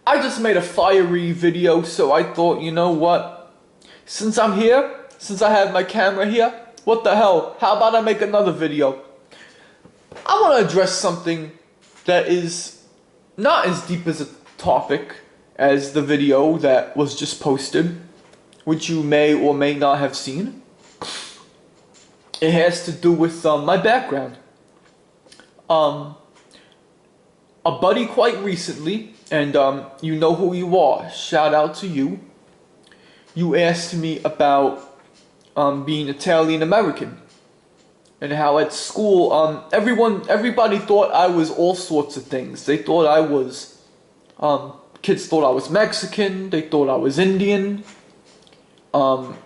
I just made a fiery video, so I thought, you know what? Since I'm here, since I have my camera here, what the hell? How about I make another video? I want to address something that is not as deep as a topic as the video that was just posted, which you may or may not have seen. It has to do with my background. A buddy quite recently, and you know who you are, shout out to you. You asked me about being Italian American, and how at school everybody thought I was all sorts of things. They thought I was, kids thought I was Mexican, they thought I was Indian,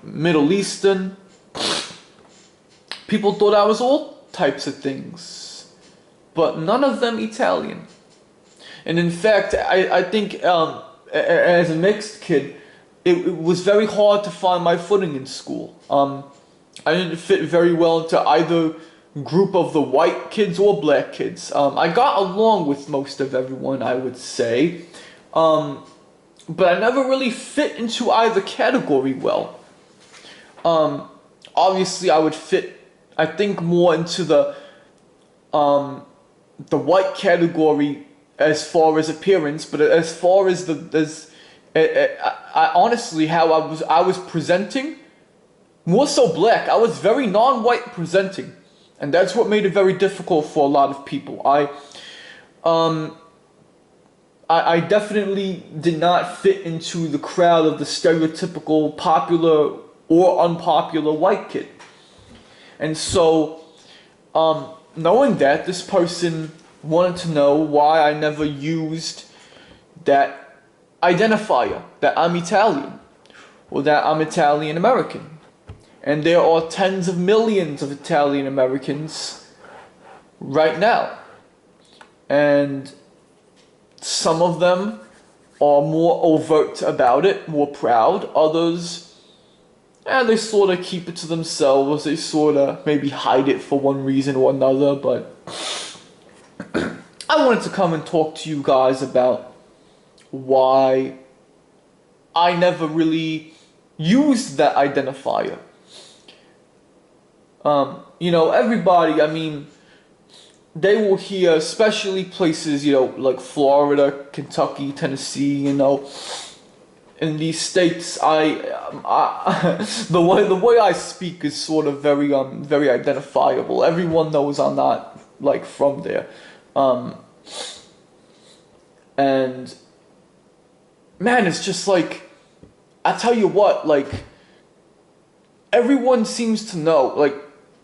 Middle Eastern. People thought I was all types of things, but none of them Italian. And in fact, I think as a mixed kid, it was very hard to find my footing in school. I didn't fit very well into either group of the white kids or black kids. I got along with most of everyone, I would say, but I never really fit into either category well. Obviously, I would fit, I think, more into the white category as far as appearance, but as far as I honestly, how I was presenting, more so black. I was very non-white presenting, and that's what made it very difficult for a lot of people. I definitely did not fit into the crowd of the stereotypical popular or unpopular white kid. And so, knowing that, this person wanted to know why I never used that identifier, that I'm Italian, or that I'm Italian American. And there are tens of millions of Italian Americans right now. And some of them are more overt about it, more proud. Others, they sort of keep it to themselves. They sort of maybe hide it for one reason or another, but I wanted to come and talk to you guys about why I never really used that identifier. You know, everybody, I mean, they will hear, especially places, you know, like Florida, Kentucky, Tennessee, you know, in these states, the way I speak is sort of very identifiable. Everyone knows I'm not like from there. And man, it's just like, I tell you what, like, everyone seems to know, like,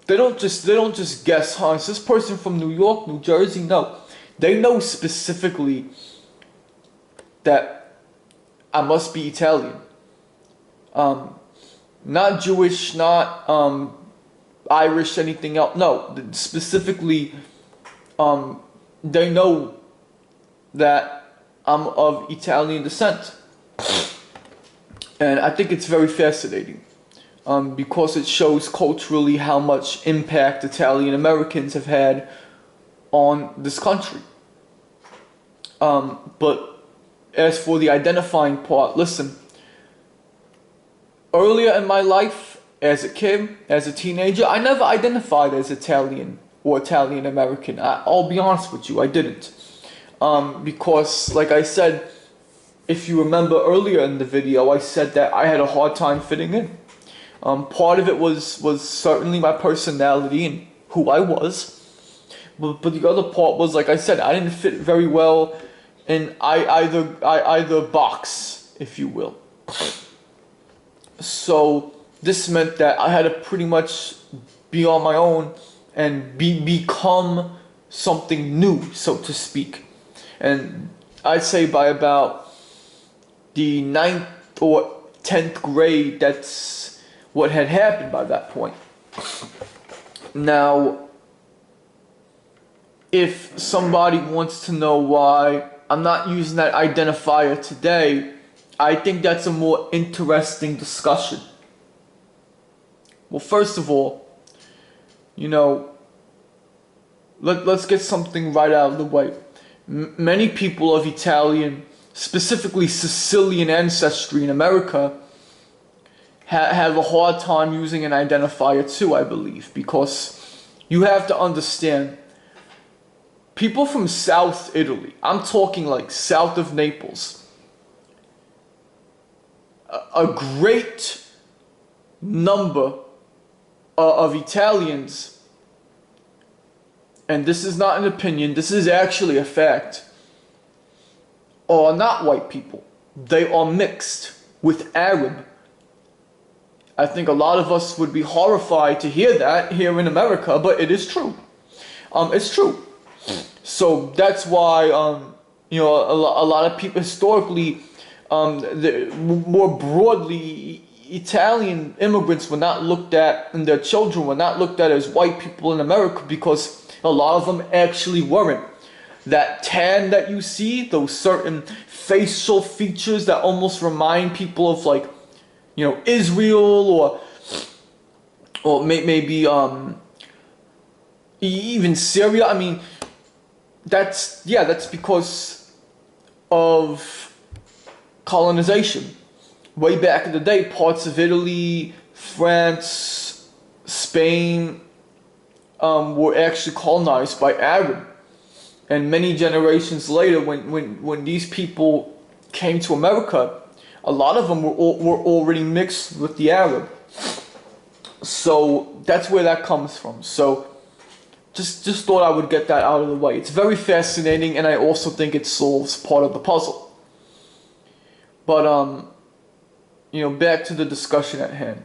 they don't just guess, huh, is this person from New York, New Jersey? No. They know specifically that I must be Italian. Not Jewish, not Irish, anything else. No, specifically, they know that I'm of Italian descent. And I think it's very fascinating, because it shows culturally how much impact Italian Americans have had on this country. But as for the identifying part, listen, earlier in my life, as a kid, as a teenager, I never identified as Italian or Italian American. I'll be honest with you, I didn't. Because, like I said, if you remember earlier in the video, I said that I had a hard time fitting in. Part of it was certainly my personality and who I was. But the other part was, like I said, I didn't fit very well in either box, if you will. So this meant that I had to pretty much be on my own and become something new, so to speak. And I'd say by about the 9th or 10th grade, that's what had happened by that point. Now, if somebody wants to know why I'm not using that identifier today, I think that's a more interesting discussion. Well, first of all, you know, let's get something right out of the way. Many people of Italian specifically Sicilian ancestry in America, have a hard time using an identifier too, I believe, because you have to understand, people from South Italy, I'm talking like south of Naples, a great number of Italians, and this is not an opinion, this is actually a fact, are not white people. They are mixed with Arab. I think a lot of us would be horrified to hear that here in America, but it is true. It's true. So that's why, a lot of people historically, more broadly, Italian immigrants were not looked at, and their children were not looked at as white people in America, because a lot of them actually weren't. That tan that you see, those certain facial features that almost remind people of, like, Israel, or maybe even Syria. I mean, that's because of colonization. Way back in the day, parts of Italy, France, Spain were actually colonized by Arab. And many generations later, when these people came to America, a lot of them were already mixed with the Arab. So that's where that comes from. So just thought I would get that out of the way. It's very fascinating, and I also think it solves part of the puzzle. But back to the discussion at hand.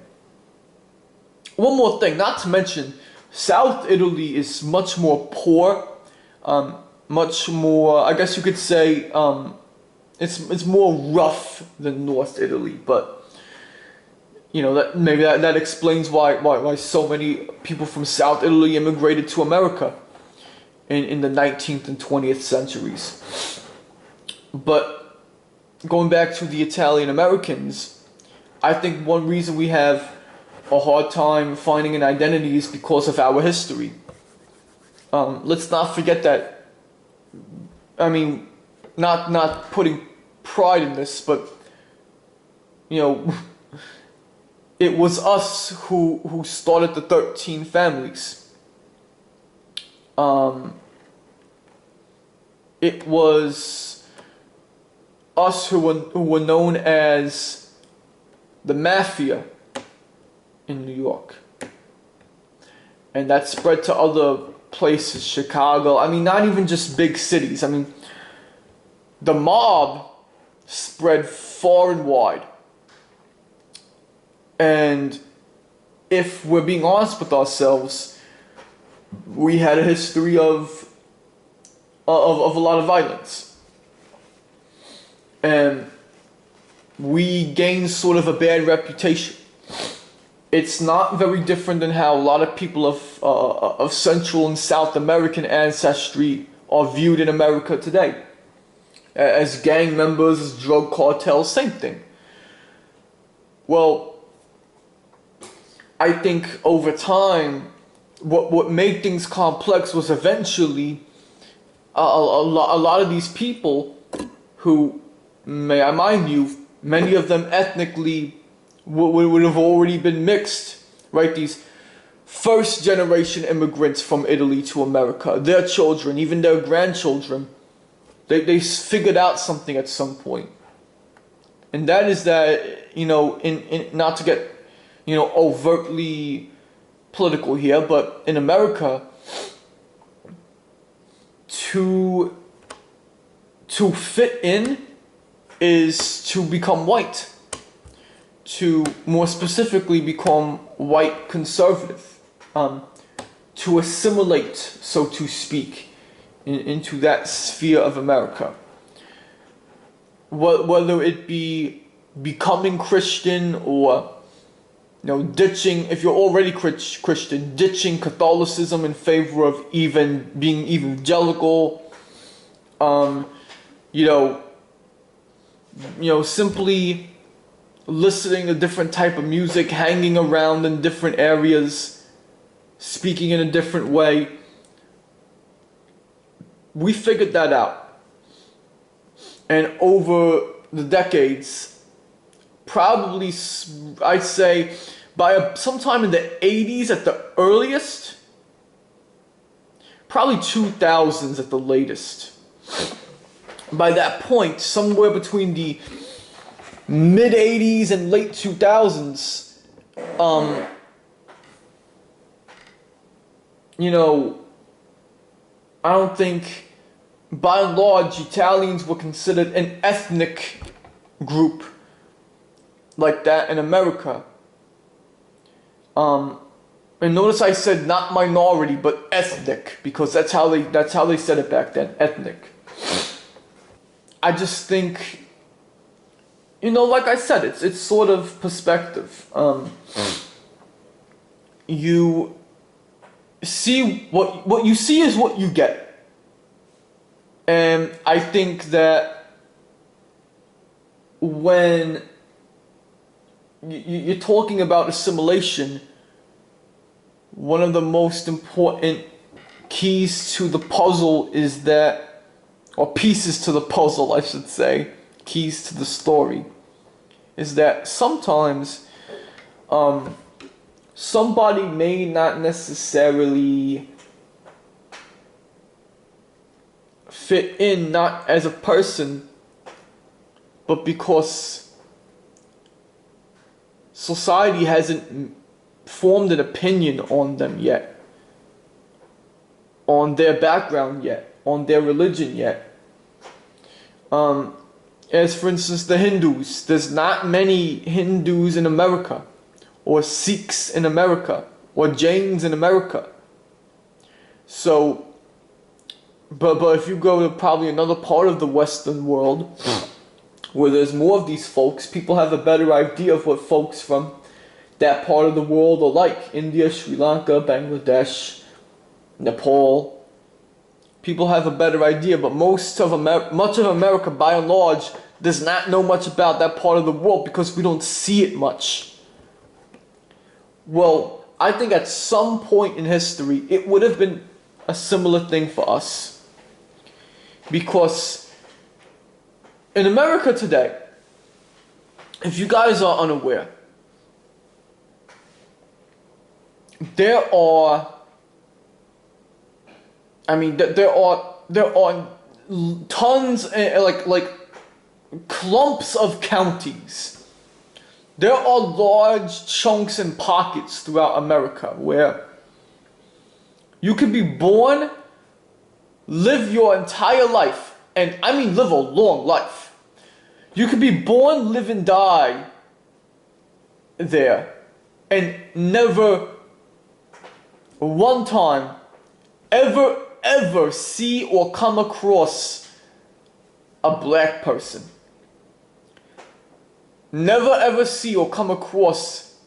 One more thing, not to mention, South Italy is much more poor, much more, I guess you could say, it's more rough than North Italy, but that explains why so many people from South Italy immigrated to America in the 19th and 20th centuries. But going back to the Italian Americans, I think one reason we have a hard time finding an identity is because of our history. Let's not forget that. I mean, not putting pride in this, but it was us who started the 13 families. It was us who were known as the Mafia in New York, and that spread to other places, Chicago. I mean, not even just big cities. I mean, the mob spread far and wide. And if we're being honest with ourselves, we had a history of a lot of violence. And we gained sort of a bad reputation. It's not very different than how a lot of people of Central and South American ancestry are viewed in America today. As gang members, as drug cartels, same thing. Well, I think over time, what made things complex was eventually a lot of these people who, may I mind you, many of them ethnically would have already been mixed, right? These first generation immigrants from Italy to America, their children, even their grandchildren, they figured out something at some point. And that is that, in not to get, overtly political here, but in America, to fit in is to become white. To more specifically become white conservative, to assimilate, so to speak, into that sphere of America. Whether it be becoming Christian or ditching, if you're already Christian, ditching Catholicism in favor of even being evangelical, simply listening to different type of music, hanging around in different areas, speaking in a different way. We figured that out. and over the decades, probably I'd say by sometime in the 80s at the earliest, probably 2000s at the latest. By that point, somewhere between the mid 80s and late 2000s, you know, I don't think, by and large, Italians were considered an ethnic group like that in America. And notice I said not minority, but ethnic, because that's how they said it back then, ethnic. I just think, you know, like I said, it's sort of perspective. You see what you see is what you get, and I think that when you're talking about assimilation, one of the most important keys to the puzzle is that, or pieces to the puzzle, I should say, keys to the story, is that sometimes somebody may not necessarily fit in, not as a person, but because society hasn't formed an opinion on them yet, on their background yet, on their religion yet. As for instance, the Hindus, there's not many Hindus in America, or Sikhs in America, or Jains in America. So, but if you go to probably another part of the Western world, where there's more of these folks, people have a better idea of what folks from that part of the world are like. India, Sri Lanka, Bangladesh, Nepal. People have a better idea, but much of America, by and large, does not know much about that part of the world because we don't see it much. Well, I think at some point in history, it would have been a similar thing for us. Because in America today, if you guys are unaware, there are tons, like clumps of counties. There are large chunks and pockets throughout America where you could be born, live your entire life, and I mean live a long life. You could be born, live, and die there, and never one time ever see or come across a black person. Never ever see or come across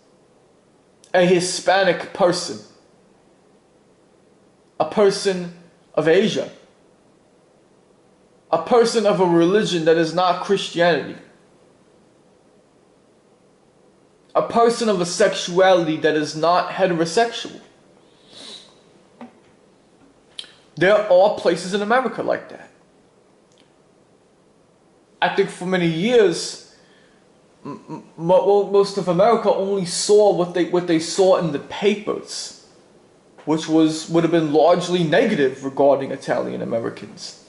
a Hispanic person. A person of Asia. A person of a religion that is not Christianity. A person of a sexuality that is not heterosexual. There are places in America like that. I think for many years, most of America only saw what they saw in the papers, which would have been largely negative regarding Italian Americans.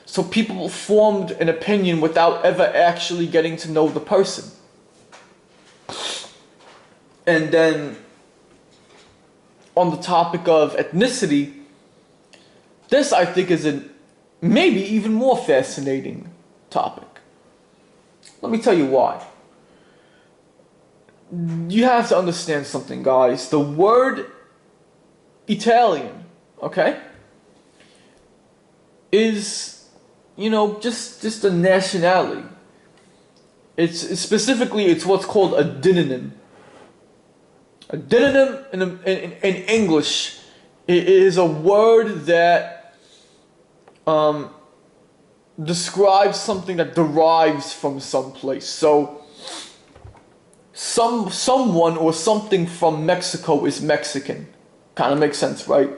So people formed an opinion without ever actually getting to know the person. And then, on the topic of ethnicity, this I think is a maybe even more fascinating topic. Let me tell you why. You have to understand something, guys. The word Italian, okay, is, you know, just a nationality. It's specifically, it's what's called a demonym. A demonym in English is a word that describes something that derives from someplace. So someone or something from Mexico is Mexican. Kind of makes sense, right?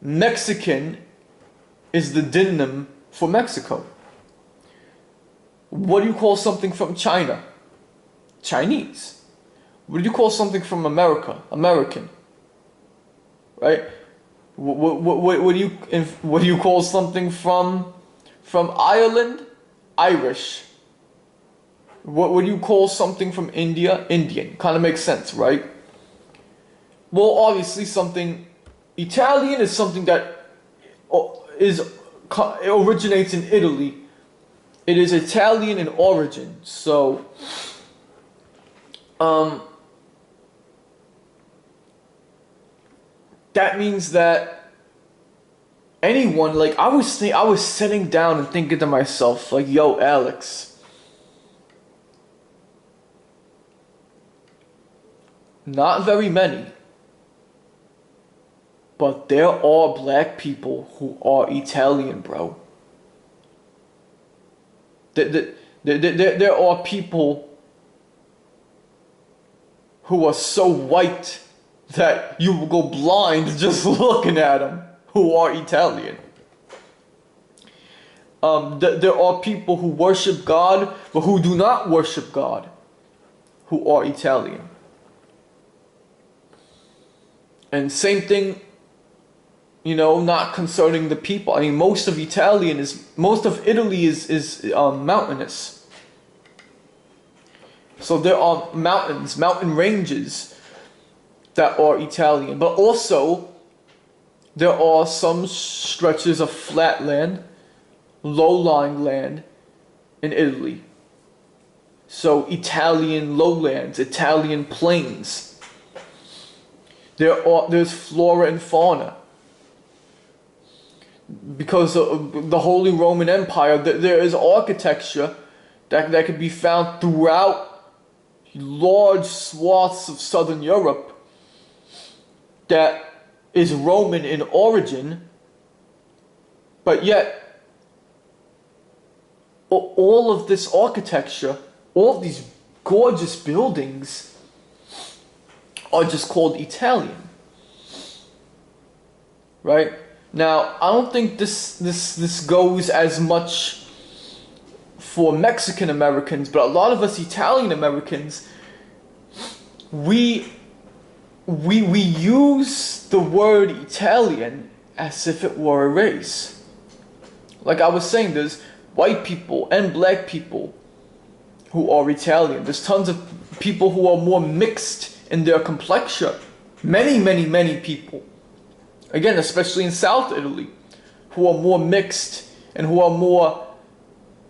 Mexican is the demonym for Mexico? What do you call something from China? Chinese. What do you call something from America? American. Right? What do you call something from Ireland? Irish. What do you call something from India? Indian. Kind of makes sense, right? Well, obviously something Italian is something that originates in Italy. It is Italian in origin. So that means that anyone, like I was sitting down and thinking to myself, like, yo, Alex, not very many, but there are black people who are Italian, bro. There are people who are so white that you will go blind just looking at them, who are Italian. There are people who worship God, but who do not worship God, who are Italian. And same thing, not concerning the people. I mean, most of Italy is mountainous. So there are mountain ranges that are Italian, but also there are some stretches of flat land, low-lying land in Italy. So Italian lowlands, Italian plains. There's flora and fauna. Because of the Holy Roman Empire, there is architecture that can be found throughout large swaths of Southern Europe that is Roman in origin, but yet all of this architecture, all of these gorgeous buildings are just called Italian. Right? Now, I don't think this goes as much for Mexican Americans, but a lot of us Italian Americans, we use the word Italian as if it were a race. Like I was saying, there's white people and black people who are Italian. There's tons of people who are more mixed in their complexion. Many people. Again, especially in South Italy, who are more mixed and who are more,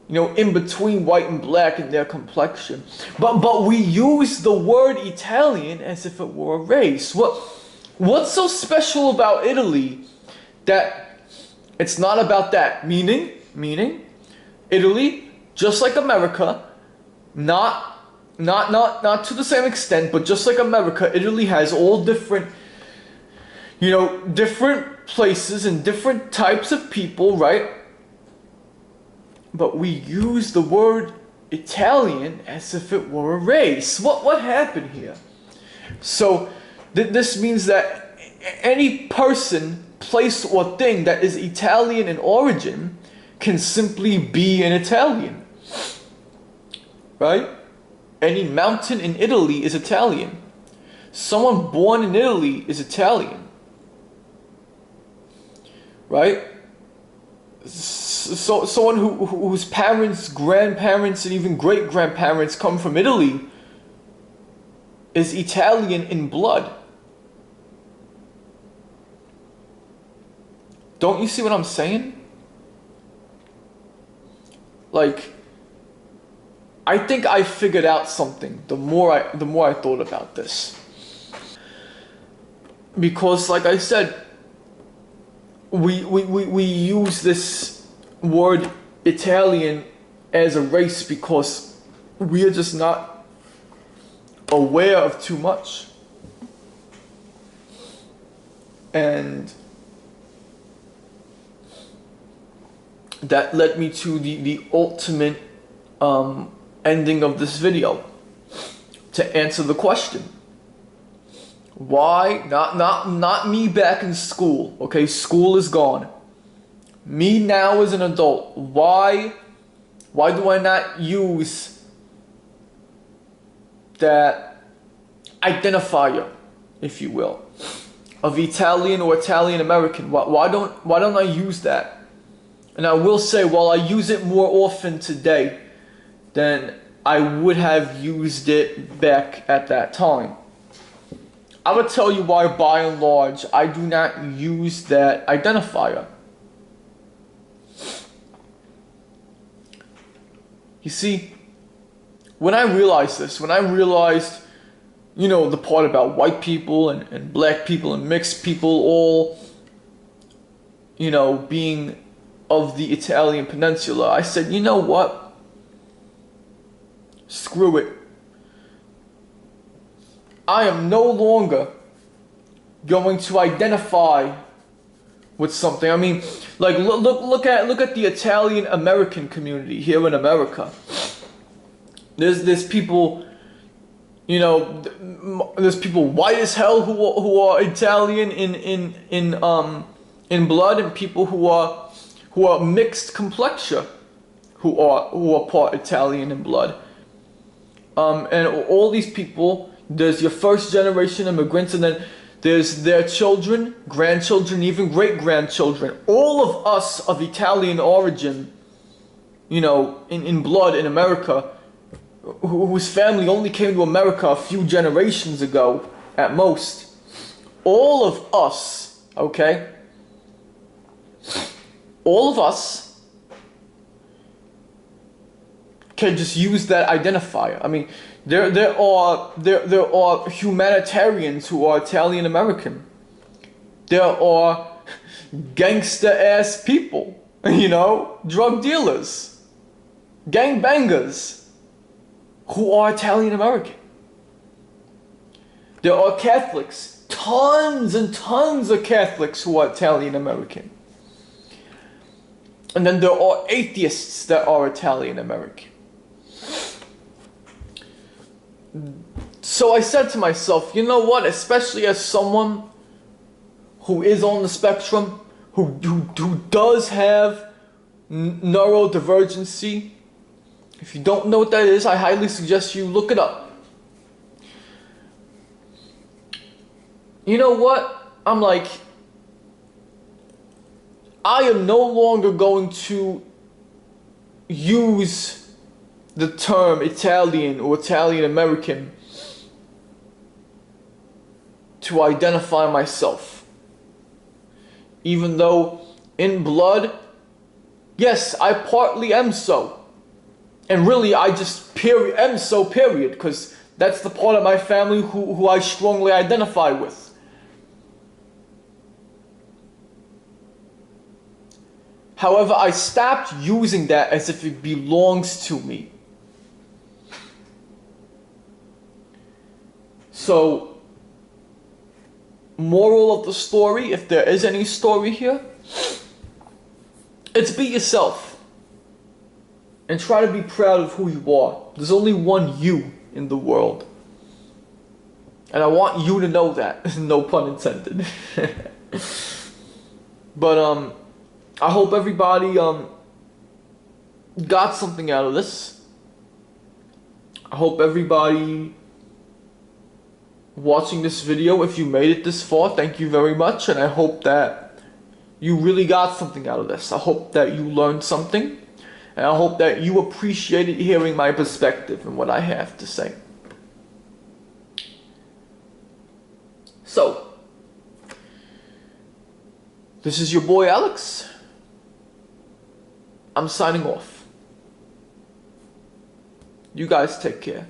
in between white and black in their complexion. But we use the word Italian as if it were a race. What's so special about Italy that it's not about that? Meaning, Italy, just like America, not to the same extent, but just like America, Italy has all different, different places and different types of people, right? But we use the word Italian as if it were a race. What happened here? So this means that any person, place, or thing that is Italian in origin can simply be an Italian. Right? Any mountain in Italy is Italian. Someone born in Italy is Italian. Right? So someone whose parents, grandparents, and even great-grandparents come from Italy is Italian in blood. Don't you see what I'm saying? Like, I think I figured out something the more I thought about this. Because, like I said, we use this word Italian as a race because we are just not aware of too much. And that led me to the ultimate ending of this video, to answer the question. Why, not me back in school, okay, school is gone. Me now as an adult, why do I not use that identifier, if you will, of Italian or Italian American? Why don't I use that? And I will say, while I use it more often today than I would have used it back at that time, I would tell you why, by and large, I do not use that identifier. You see, when I realized this, when I realized, you know, the part about white people and black people and mixed people all, you know, being of the Italian peninsula, I said, you know what? Screw it. I am no longer going to identify with something. I mean, like look at the Italian American community here in America. There's people, you know, there's people white as hell who are Italian in blood, and people who are mixed complexion who are part Italian in blood. And all these people, there's your first generation immigrants, and then there's their children, grandchildren, even great-grandchildren. All of us of Italian origin, you know, in blood in America, whose family only came to America a few generations ago, at most. All of us, okay? All of us can just use that identifier. I mean, there are humanitarians who are Italian American. There are gangster ass people, you know, drug dealers, gangbangers who are Italian American. There are Catholics, tons and tons of Catholics who are Italian American. And then there are atheists that are Italian American. So I said to myself, you know what, especially as someone who is on the spectrum, who does have neurodivergency, if you don't know what that is, I highly suggest you look it up. You know what, I'm like, I am no longer going to use the term Italian or Italian American to identify myself. Even though in blood, yes, I partly am so. And really I just am so, period, because that's the part of my family who I strongly identify with. However, I stopped using that as if it belongs to me. So, moral of the story, if there is any story here, it's be yourself. And try to be proud of who you are. There's only one you in the world. And I want you to know that. No pun intended. But, I hope everybody, got something out of this. I hope everybody watching this video, if you made it this far, thank you very much, and I hope that you really got something out of this. I hope that you learned something, and I hope that you appreciated hearing my perspective and what I have to say. So, this is your boy Alex. I'm signing off. You guys take care.